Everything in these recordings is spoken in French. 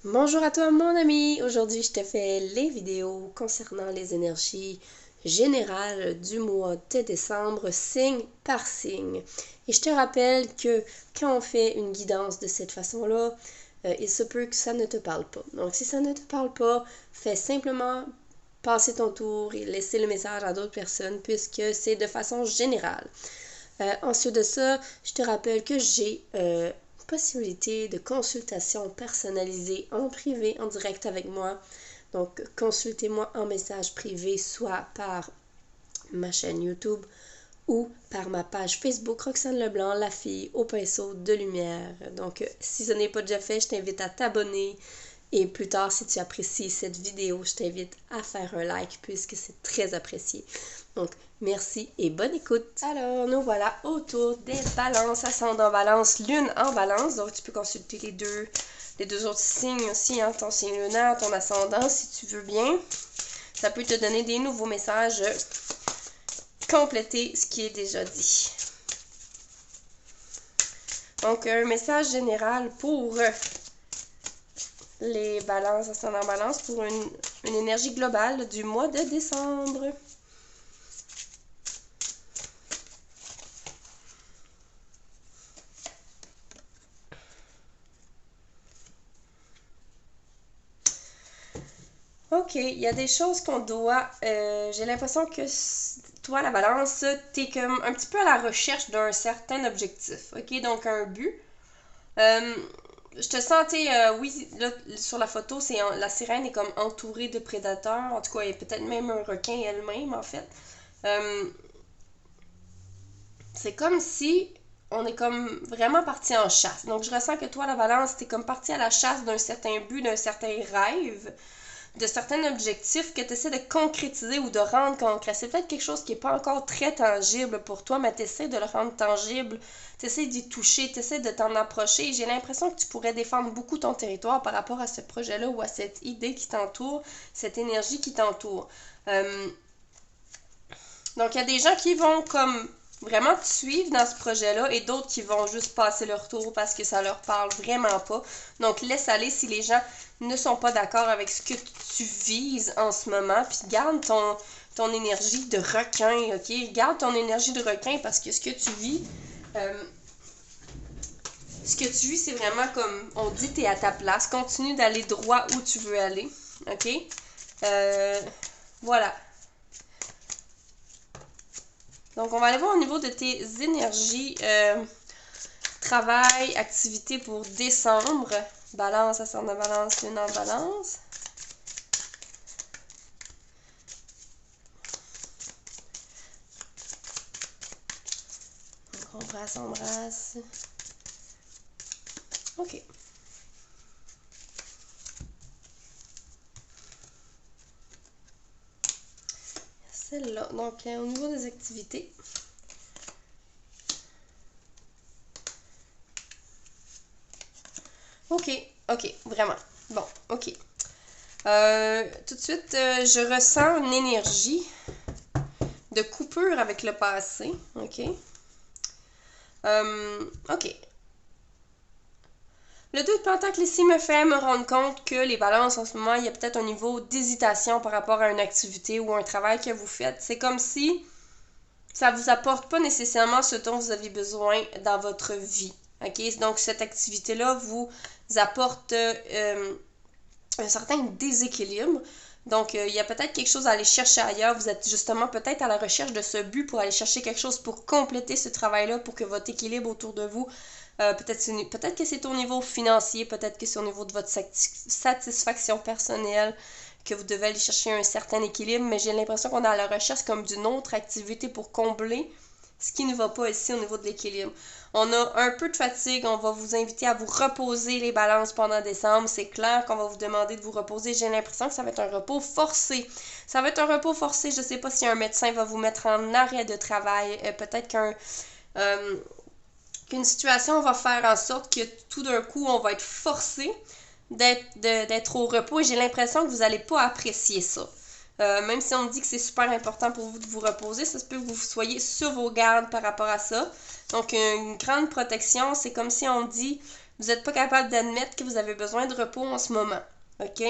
Bonjour à toi mon ami, aujourd'hui je te fais les vidéos concernant les énergies générales du mois de décembre, signe par signe. Et je te rappelle que quand on fait une guidance de cette façon-là, il se peut que ça ne te parle pas. Donc si ça ne te parle pas, fais simplement passer ton tour et laisser le message à d'autres personnes puisque c'est de façon générale. Ensuite de ça, je te rappelle que j'ai possibilité de consultation personnalisée en privé, en direct avec moi. Donc, consultez-moi en message privé, soit par ma chaîne YouTube ou par ma page Facebook Roxane Leblanc, la fille au pinceau de lumière. Donc, si ce n'est pas déjà fait, je t'invite à t'abonner. Et plus tard, si tu apprécies cette vidéo, je t'invite à faire un like puisque c'est très apprécié. Donc, merci et bonne écoute. Alors, nous voilà autour des balances, ascendant balance, lune en balance. Donc, tu peux consulter les deux autres signes aussi, hein, ton signe lunaire, ton ascendant, si tu veux bien. Ça peut te donner des nouveaux messages, compléter ce qui est déjà dit. Donc, un message général pour les balances, ascendant balance, pour une énergie globale du mois de décembre. Ok, il y a des choses qu'on doit. J'ai l'impression que toi, la balance, t'es comme un petit peu à la recherche d'un certain objectif. Ok, donc un but. Euh, je te sentais, oui, là, sur la photo, la sirène est comme entourée de prédateurs. En tout cas, il y a peut-être même un requin elle-même, en fait. Euh, c'est comme si on est comme vraiment parti en chasse. Donc, je ressens que toi, la balance, t'es comme parti à la chasse d'un certain but, d'un certain rêve, de certains objectifs que tu essaies de concrétiser ou de rendre concret. C'est peut-être quelque chose qui n'est pas encore très tangible pour toi, mais tu essaies de le rendre tangible, tu essaies d'y toucher, tu essaies de t'en approcher. J'ai l'impression que tu pourrais défendre beaucoup ton territoire par rapport à ce projet-là ou à cette idée qui t'entoure, cette énergie qui t'entoure. Euh, donc, il y a des gens qui vont comme vraiment te suivre dans ce projet-là et d'autres qui vont juste passer leur tour parce que ça leur parle vraiment pas. Donc, laisse aller si les gens ne sont pas d'accord avec ce que tu vises en ce moment. Puis, garde ton énergie de requin, ok? Garde ton énergie de requin parce que ce que tu vis, c'est vraiment comme on dit, t'es à ta place. Continue d'aller droit où tu veux aller, ok? Voilà. Donc, on va aller voir au niveau de tes énergies, travail, activité pour décembre. Balance, ascendant balance, lune en balance. Donc, on brasse, on brasse. OK. Celle-là. Donc, au niveau des activités. OK, OK, vraiment. Bon, OK. Tout de suite, je ressens une énergie de coupure avec le passé. OK. OK. Le 2 de Pentacle ici me fait me rendre compte que les balances en ce moment, il y a peut-être un niveau d'hésitation par rapport à une activité ou un travail que vous faites. C'est comme si ça vous apporte pas nécessairement ce dont vous avez besoin dans votre vie. OK? Donc, cette activité-là vous apporte un certain déséquilibre. Donc, il y a peut-être quelque chose à aller chercher ailleurs. Vous êtes justement peut-être à la recherche de ce but pour aller chercher quelque chose pour compléter ce travail-là, pour que votre équilibre autour de vous, peut-être que c'est au niveau financier, peut-être que c'est au niveau de votre satisfaction personnelle, que vous devez aller chercher un certain équilibre, mais j'ai l'impression qu'on est à la recherche comme d'une autre activité pour combler ce qui ne va pas ici au niveau de l'équilibre. On a un peu de fatigue, on va vous inviter à vous reposer les balances pendant décembre. C'est clair qu'on va vous demander de vous reposer. J'ai l'impression que ça va être un repos forcé. Ça va être un repos forcé. Je ne sais pas si un médecin va vous mettre en arrêt de travail. Peut-être qu'une situation va faire en sorte que tout d'un coup, on va être forcé d'être au repos et j'ai l'impression que vous n'allez pas apprécier ça. Même si on me dit que c'est super important pour vous de vous reposer, ça se peut que vous soyez sur vos gardes par rapport à ça. Donc, une grande protection, c'est comme si on dit vous n'êtes pas capable d'admettre que vous avez besoin de repos en ce moment, OK?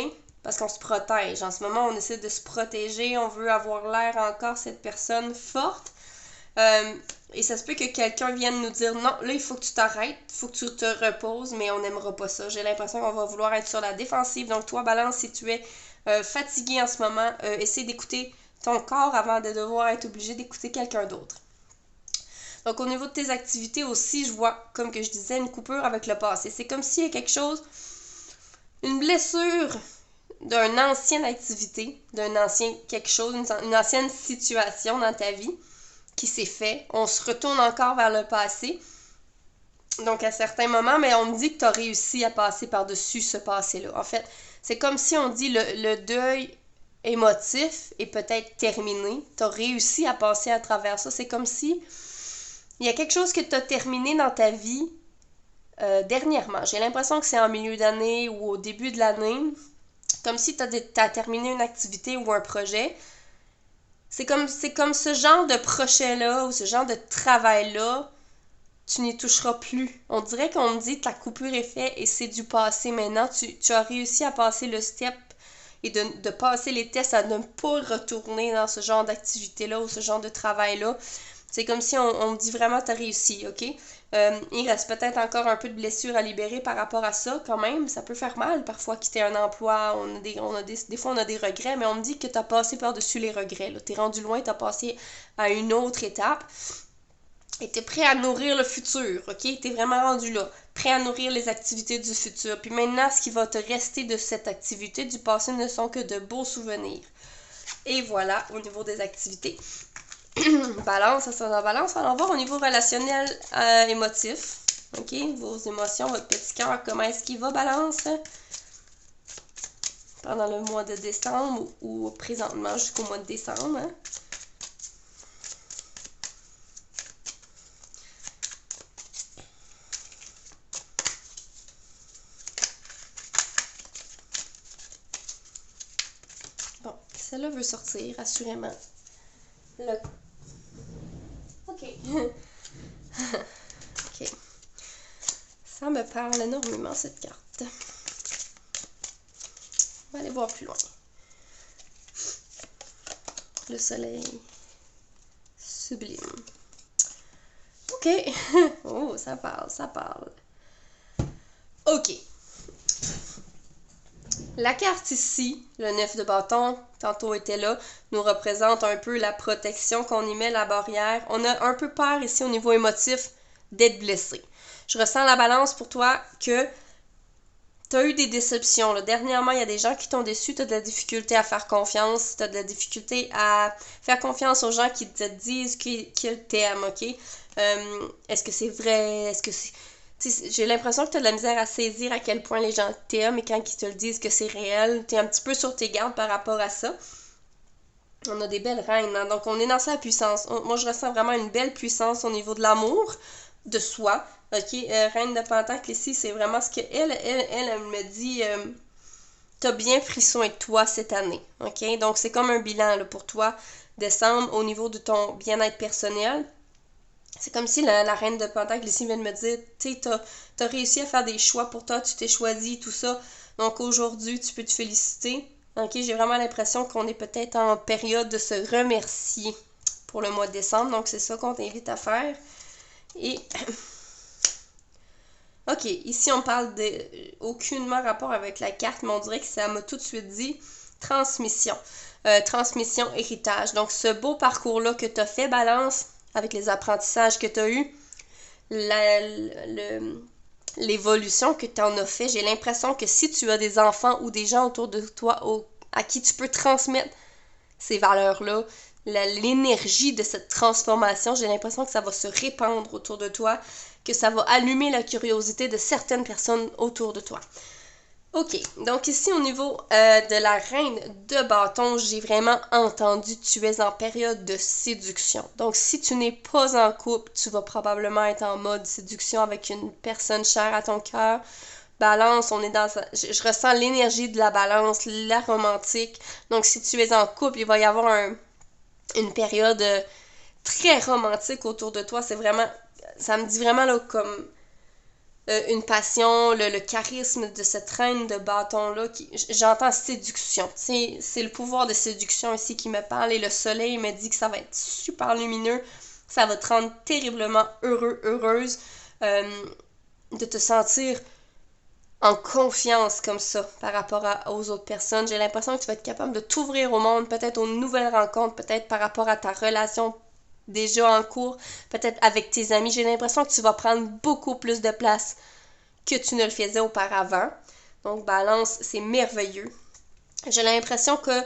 Parce qu'on se protège. En ce moment, on essaie de se protéger, on veut avoir l'air encore cette personne forte. Et ça se peut que quelqu'un vienne nous dire non, là il faut que tu t'arrêtes, il faut que tu te reposes, mais on n'aimera pas ça. J'ai l'impression qu'on va vouloir être sur la défensive. Donc toi, Balance, si tu es fatigué en ce moment, essaie d'écouter ton corps avant de devoir être obligé d'écouter quelqu'un d'autre. Donc au niveau de tes activités aussi, je vois, comme que je disais, une coupure avec le passé. C'est comme s'il y a quelque chose, une blessure d'une ancienne activité, d'un ancien quelque chose, une ancienne situation dans ta vie qui s'est fait. On se retourne encore vers le passé. Donc, à certains moments, mais on me dit que tu as réussi à passer par-dessus ce passé-là. En fait, c'est comme si on dit le deuil émotif est peut-être terminé. Tu as réussi à passer à travers ça. C'est comme si il y a quelque chose que tu as terminé dans ta vie dernièrement. J'ai l'impression que c'est en milieu d'année ou au début de l'année. Comme si tu as terminé une activité ou un projet. C'est comme ce genre de projet-là ou ce genre de travail-là, tu n'y toucheras plus. On dirait qu'on me dit que la coupure est faite et c'est du passé maintenant. Tu as réussi à passer le step et de passer les tests, à ne pas retourner dans ce genre d'activité-là ou ce genre de travail-là. C'est comme si on me dit vraiment tu as réussi, OK? Il reste peut-être encore un peu de blessure à libérer par rapport à ça quand même. Ça peut faire mal parfois quitter un emploi. Des fois on a des regrets, mais on me dit que tu as passé par-dessus les regrets. Tu es rendu loin, tu as passé à une autre étape. Et tu es prêt à nourrir le futur, OK? Tu es vraiment rendu là. Prêt à nourrir les activités du futur. Puis maintenant, ce qui va te rester de cette activité du passé ne sont que de beaux souvenirs. Et voilà, au niveau des activités. Balance, ça en balance. On va voir au niveau relationnel émotif. OK? Vos émotions, votre petit cœur, comment est-ce qu'il va, Balance? Pendant le mois de décembre ou présentement jusqu'au mois de décembre. Hein? Bon, celle-là veut sortir, assurément. Le... OK. OK. Ça me parle énormément, cette carte. On va aller voir plus loin. Le soleil. Sublime. OK. Oh, ça parle, ça parle. OK. La carte ici, le 9 de bâton, tantôt était là, nous représente un peu la protection qu'on y met, la barrière. On a un peu peur ici au niveau émotif d'être blessé. Je ressens la balance pour toi que tu as eu des déceptions. Là. Dernièrement, il y a des gens qui t'ont déçu, tu as de la difficulté à faire confiance, tu as de la difficulté à faire confiance aux gens qui te disent qu'ils t'aiment, OK? Est-ce que c'est vrai? Est-ce que c'est... J'ai l'impression que tu as de la misère à saisir à quel point les gens t'aiment et quand ils te le disent que c'est réel, tu es un petit peu sur tes gardes par rapport à ça. On a des belles reines, hein? Donc on est dans sa puissance. Moi, je ressens vraiment une belle puissance au niveau de l'amour, de soi. OK, Reine de Pentacle ici, c'est vraiment ce qu'elle me dit, t'as bien pris soin de toi cette année. OK, donc c'est comme un bilan là, pour toi, décembre, au niveau de ton bien-être personnel. C'est comme si la Reine de Pentacle ici vient de me dire, tu sais, t'as réussi à faire des choix pour toi, tu t'es choisi, tout ça. Donc aujourd'hui, tu peux te féliciter. OK, j'ai vraiment l'impression qu'on est peut-être en période de se remercier pour le mois de décembre. Donc c'est ça qu'on t'invite à faire. Et OK, ici on parle de aucunement rapport avec la carte, mais on dirait que ça m'a tout de suite dit transmission. Transmission, héritage. Donc ce beau parcours-là que tu as fait, Balance, avec les apprentissages que tu as eus, l'évolution que tu en as fait, j'ai l'impression que si tu as des enfants ou des gens autour de toi à qui tu peux transmettre ces valeurs-là, l'énergie de cette transformation, j'ai l'impression que ça va se répandre autour de toi, que ça va allumer la curiosité de certaines personnes autour de toi. OK, donc ici au niveau de la Reine de bâton, j'ai vraiment entendu tu es en période de séduction. Donc si tu n'es pas en couple, tu vas probablement être en mode séduction avec une personne chère à ton cœur. Balance, on est dans je ressens l'énergie de la balance, la romantique. Donc si tu es en couple, il va y avoir une période très romantique autour de toi. C'est vraiment, ça me dit vraiment là comme une passion, le charisme de cette reine de bâton-là. J'entends séduction. C'est le pouvoir de séduction ici qui me parle et le soleil me dit que ça va être super lumineux. Ça va te rendre terriblement heureux, heureuse de te sentir en confiance comme ça par rapport aux autres personnes. J'ai l'impression que tu vas être capable de t'ouvrir au monde, peut-être aux nouvelles rencontres, peut-être par rapport à ta relation déjà en cours, peut-être avec tes amis. J'ai l'impression que tu vas prendre beaucoup plus de place que tu ne le faisais auparavant. Donc, balance, c'est merveilleux. J'ai l'impression que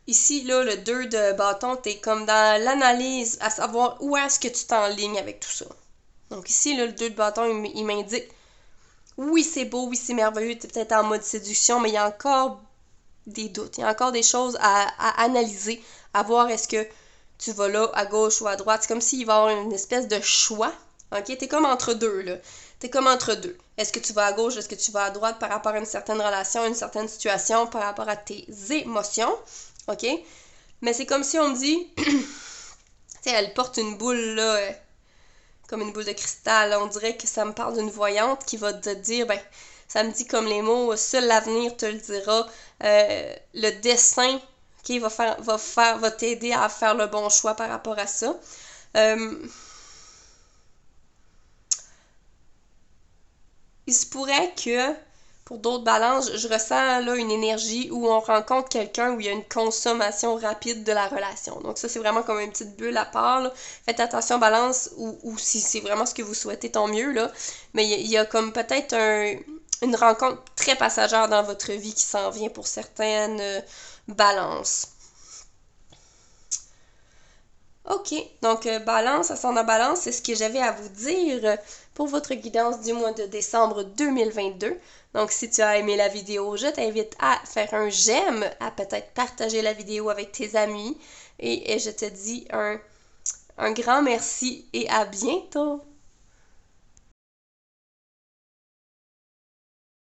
ici, là, le 2 de bâton, t'es comme dans l'analyse à savoir où est-ce que tu t'enlignes avec tout ça. Donc ici, là, le 2 de bâton, il m'indique oui, c'est beau, oui, c'est merveilleux, t'es peut-être en mode séduction, mais il y a encore des doutes, il y a encore des choses à analyser, à voir est-ce que tu vas là, à gauche ou à droite. C'est comme s'il va y avoir une espèce de choix, ok? T'es comme entre deux, là. T'es comme entre deux. Est-ce que tu vas à gauche, est-ce que tu vas à droite par rapport à une certaine relation, une certaine situation, par rapport à tes émotions, ok? Mais c'est comme si on me dit, tu sais, elle porte une boule, là, comme une boule de cristal. Là. On dirait que ça me parle d'une voyante qui va te dire, ben, ça me dit comme les mots, seul l'avenir te le dira. Le destin qui va t'aider à faire le bon choix par rapport à ça. Il se pourrait que, pour d'autres balances, je ressens là une énergie où on rencontre quelqu'un où il y a une consommation rapide de la relation. Donc ça, c'est vraiment comme une petite bulle à part. Là. Faites attention, balance, ou si c'est vraiment ce que vous souhaitez, tant mieux. Là. Mais il y a comme peut-être une rencontre très passagère dans votre vie qui s'en vient pour certaines balances. Ok, donc balance, ascendant balance, c'est ce que j'avais à vous dire pour votre guidance du mois de décembre 2022. Donc si tu as aimé la vidéo, je t'invite à faire un j'aime, à peut-être partager la vidéo avec tes amis et je te dis un grand merci et à bientôt!